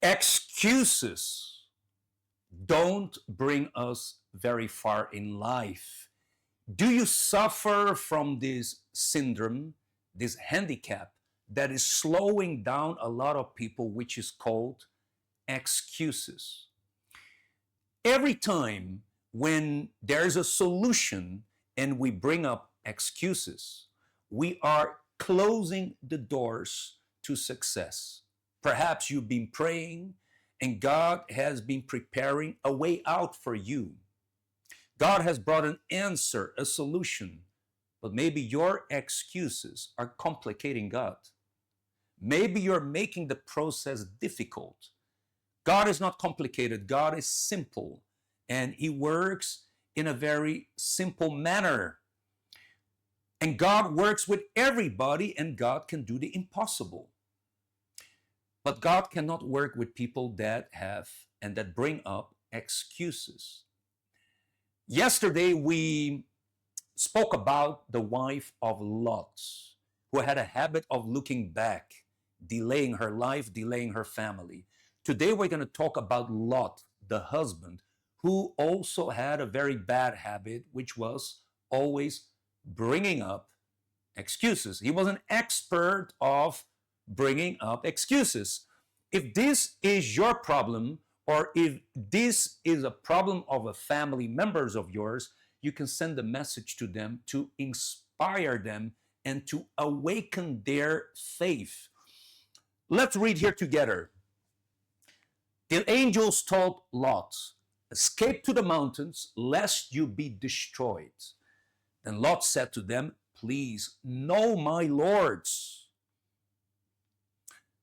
Excuses don't bring us very far in life. Do you suffer from this syndrome, this handicap that is slowing down a lot of people, which is called excuses? Every time when there's a solution and we bring up excuses, we are closing the doors to success. Perhaps you've been praying and God has been preparing a way out for you. God has brought an answer, a solution, but maybe your excuses are complicating God. Maybe you're making the process difficult. God is not complicated, God is simple, and He works in a very simple manner. And God works with everybody, and God can do the impossible. But God cannot work with people that have and that bring up excuses. Yesterday, we spoke about the wife of Lot, who had a habit of looking back, delaying her life, delaying her family. Today, we're going to talk about Lot, the husband, who also had a very bad habit, which was always bringing up excuses. He was an expert of bringing up excuses. If this is your problem, or if this is a problem of a family members of yours, you can send a message to them to inspire them and to awaken their faith. Let's read here together. The angels told Lot, "Escape to the mountains, lest you be destroyed." Then Lot said to them, "Please, no, my lords,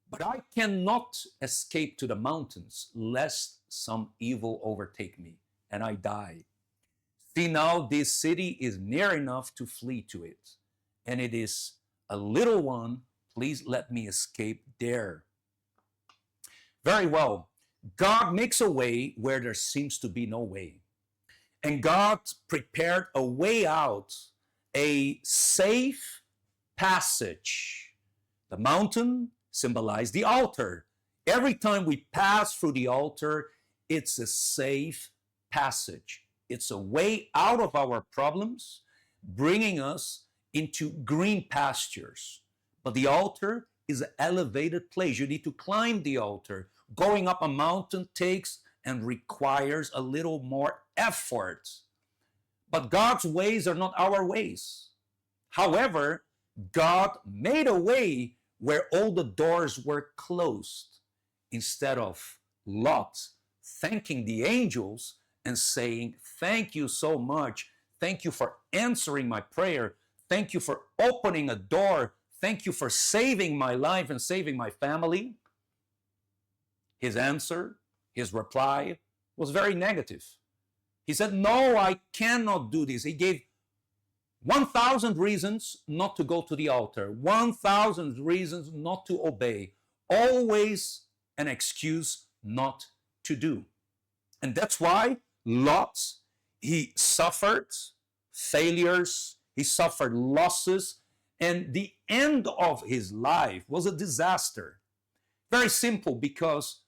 but I cannot escape to the mountains, lest some evil overtake me and I die. See now, this city is near enough to flee to it, and it is a little one. Please let me escape there." Very well. God makes a way where there seems to be no way. And God prepared a way out, a safe passage. The mountain symbolized the altar. Every time we pass through the altar, it's a safe passage. It's a way out of our problems, bringing us into green pastures. But the altar is an elevated place. You need to climb the altar. Going up a mountain takes and requires a little more effort. But God's ways are not our ways. However, God made a way where all the doors were closed. Instead of Lot thanking the angels and saying, "Thank you so much. Thank you for answering my prayer. Thank you for opening a door. Thank you for saving my life and saving my family," his answer, his reply was very negative. He said, "No, I cannot do this." He gave 1,000 reasons not to go to the altar, 1,000 reasons not to obey, always an excuse not to do. And that's why Lot, he suffered failures, he suffered losses, and the end of his life was a disaster. Very simple, because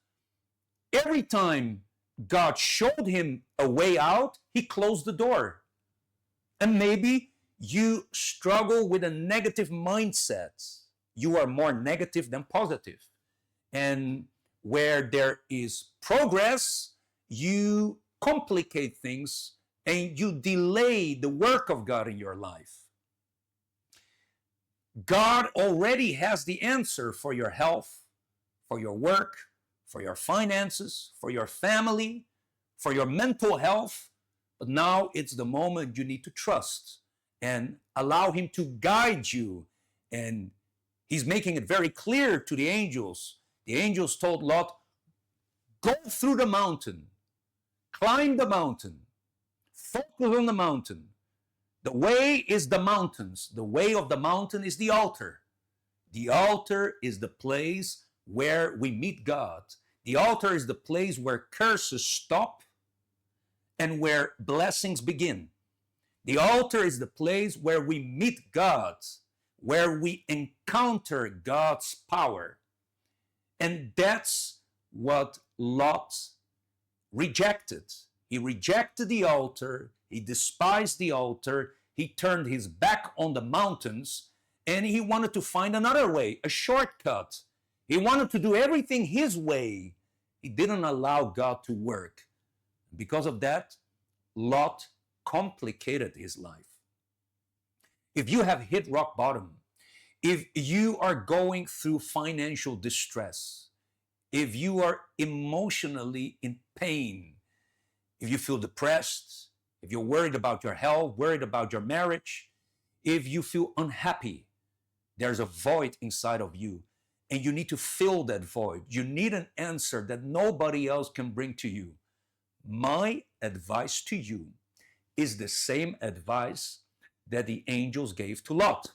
every time God showed him a way out, he closed the door. And maybe you struggle with a negative mindset. You are more negative than positive. And where there is progress, you complicate things and you delay the work of God in your life. God already has the answer for your health, for your work, for your finances, for your family, for your mental health. But now it's the moment you need to trust and allow Him to guide you. And He's making it very clear to the angels. The angels told Lot, "Go through the mountain, climb the mountain, focus on the mountain. The way is the mountains. The way of the mountain is the altar. The altar is the place where we meet God. The altar is the place where curses stop and where blessings begin. The altar is the place where we meet God, where we encounter God's power. And that's what Lot rejected. He rejected the altar, he despised the altar, he turned his back on the mountains, and he wanted to find another way, a shortcut. He wanted to do everything his way. He didn't allow God to work. Because of that, Lot complicated his life. If you have hit rock bottom, if you are going through financial distress, if you are emotionally in pain, if you feel depressed, if you're worried about your health, worried about your marriage, if you feel unhappy, there's a void inside of you and you need to fill that void. You need an answer that nobody else can bring to you. My advice to you is the same advice that the angels gave to Lot,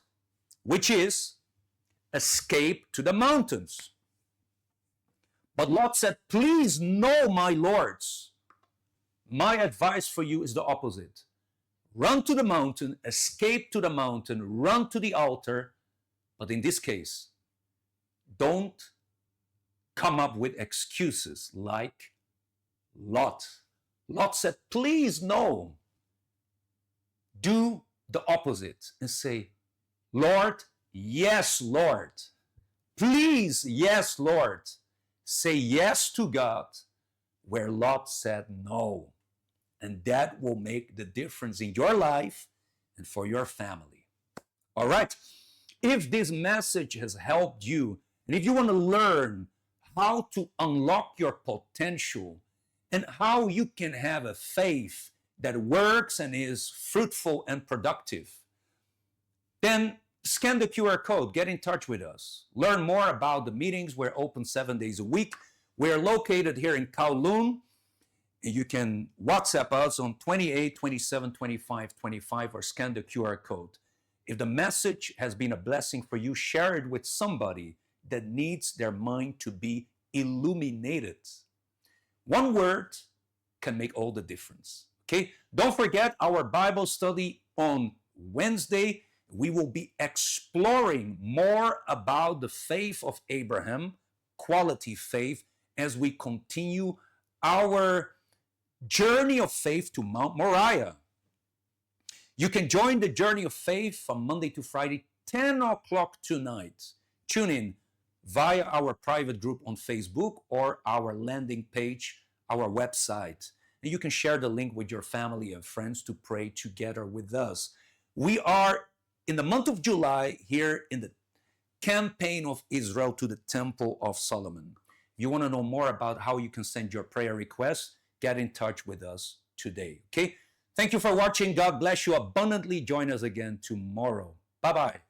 which is escape to the mountains. But Lot said, please, no, my lords. My advice for you is the opposite. Run to the mountain, escape to the mountain, run to the altar. But in this case, don't come up with excuses like Lot. Lot said, please, no. Do the opposite and say, Lord, yes, Lord. Please, yes, Lord. Say yes to God where Lot said no. And that will make the difference in your life and for your family. All right. If this message has helped you, and if you want to learn how to unlock your potential and how you can have a faith that works and is fruitful and productive, then scan the QR code, get in touch with us. Learn more about the meetings. We're open 7 days a week. We're located here in Kowloon. You can WhatsApp us on 28 27 25 25 or scan the QR code. If the message has been a blessing for you, share it with somebody that needs their mind to be illuminated. One word can make all the difference. Okay? Don't forget our Bible study on Wednesday. We will be exploring more about the faith of Abraham, quality faith, as we continue our journey of faith to Mount Moriah. You can join the journey of faith from Monday to Friday, 10 o'clock tonight. Tune in via our private group on Facebook or our landing page, our website. And you can share the link with your family and friends to pray together with us. We are in the month of July here in the campaign of Israel to the Temple of Solomon. If you want to know more about how you can send your prayer requests, get in touch with us today. Okay? Thank you for watching. God bless you abundantly. Join us again tomorrow. Bye-bye.